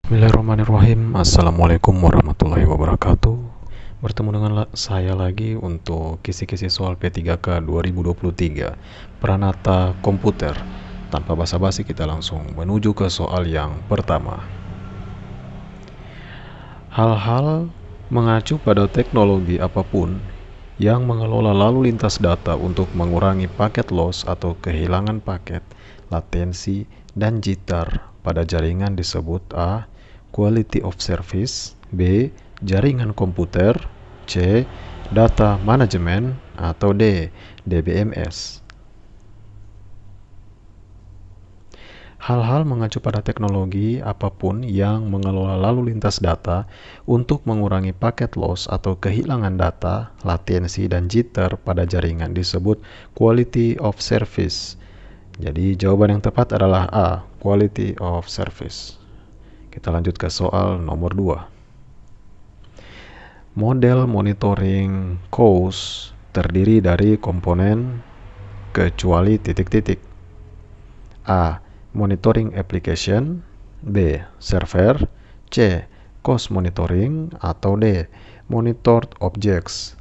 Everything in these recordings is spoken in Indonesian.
Bismillahirrahmanirrahim. Assalamualaikum warahmatullahi wabarakatuh. Bertemu dengan saya lagi untuk kisi-kisi soal P3K 2023 Pranata Komputer. Tanpa basa-basi kita langsung menuju ke soal yang pertama. Hal-hal mengacu pada teknologi apapun yang mengelola lalu lintas data untuk mengurangi paket loss atau kehilangan paket, latensi, dan jitter pada jaringan disebut A. Quality of service, B. Jaringan komputer, C. Data management, atau D. DBMS. Hal-hal mengacu pada teknologi apapun yang mengelola lalu lintas data untuk mengurangi paket loss atau kehilangan data, latensi, dan jitter pada jaringan disebut quality of service. Jadi jawaban yang tepat adalah A, quality of service. Kita lanjut ke soal nomor 2. Model monitoring course terdiri dari komponen kecuali titik-titik. A. Monitoring application, B. Server, C. Course monitoring, atau D. Monitored objects.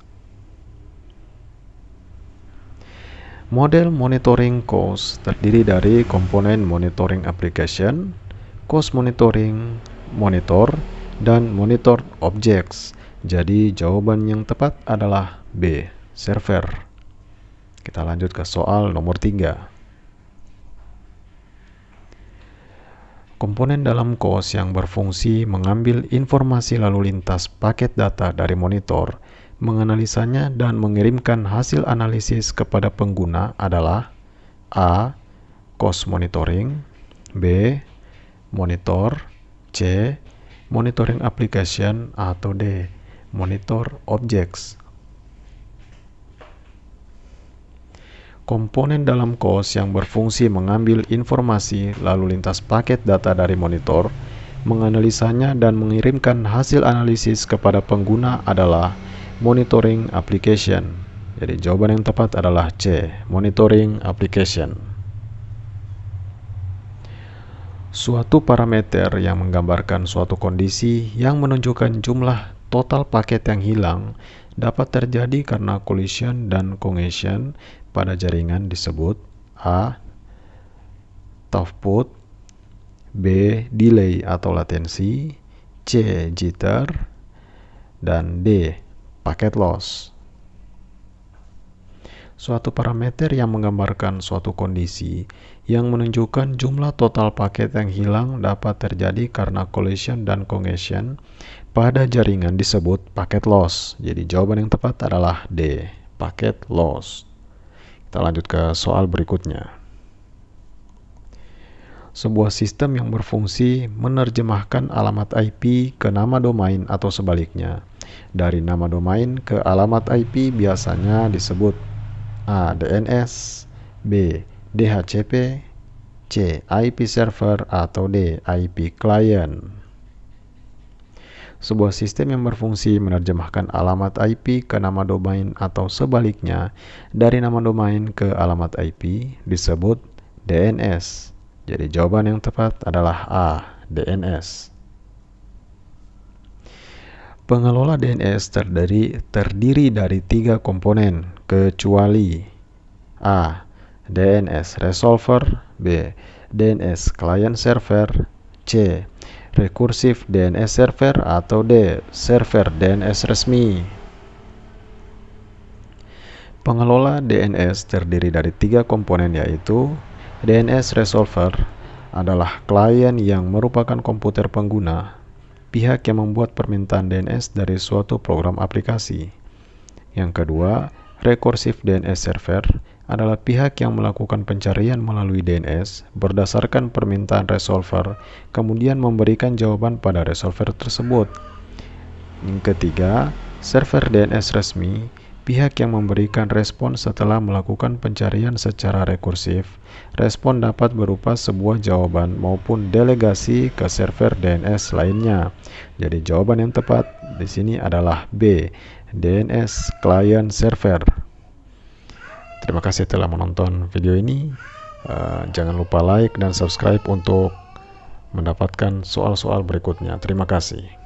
Model monitoring course terdiri dari komponen monitoring application, course monitoring, monitor, dan monitored objects. Jadi jawaban yang tepat adalah B. Server. Kita lanjut ke soal nomor 3. Komponen dalam course yang berfungsi mengambil informasi lalu lintas paket data dari monitor, menganalisanya, dan mengirimkan hasil analisis kepada pengguna adalah A. Course monitoring, B. Monitor, C. Monitoring application, atau D. Monitor objects. Komponen dalam course yang berfungsi mengambil informasi lalu lintas paket data dari monitor, menganalisanya, dan mengirimkan hasil analisis kepada pengguna adalah monitoring application. Jadi jawaban yang tepat adalah C, monitoring application. Suatu parameter yang menggambarkan suatu kondisi yang menunjukkan jumlah total paket yang hilang dapat terjadi karena collision dan congestion pada jaringan disebut A. Throughput, B. Delay atau latensi, C. Jitter, dan D. Packet loss. Suatu parameter yang menggambarkan suatu kondisi yang menunjukkan jumlah total paket yang hilang dapat terjadi karena collision dan congestion pada jaringan disebut packet loss. Jadi jawaban yang tepat adalah D. Packet loss. Kita lanjut ke soal berikutnya. Sebuah sistem yang berfungsi menerjemahkan alamat IP ke nama domain atau sebaliknya. Dari nama domain ke alamat IP biasanya disebut A. DNS, B. DHCP, C. IP server, atau D. IP client. Sebuah sistem yang berfungsi menerjemahkan alamat IP ke nama domain atau sebaliknya dari nama domain ke alamat IP disebut DNS. Jadi jawaban yang tepat adalah A. DNS. Pengelola DNS terdiri dari 3 komponen kecuali A. DNS resolver, B. DNS client server, C. Recursive DNS server, atau D. Server DNS resmi. Pengelola DNS terdiri dari 3 komponen, yaitu DNS resolver adalah klien yang merupakan komputer pengguna, pihak yang membuat permintaan DNS dari suatu program aplikasi. Yang kedua, recursive DNS server adalah pihak yang melakukan pencarian melalui DNS berdasarkan permintaan resolver, kemudian memberikan jawaban pada resolver tersebut. Yang ketiga, server DNS resmi, pihak yang memberikan respon setelah melakukan pencarian secara rekursif. Respon dapat berupa sebuah jawaban maupun delegasi ke server DNS lainnya. Jadi jawaban yang tepat di sini adalah B, DNS client server. Terima kasih telah menonton video ini. Jangan lupa like dan subscribe untuk mendapatkan soal-soal berikutnya. Terima kasih.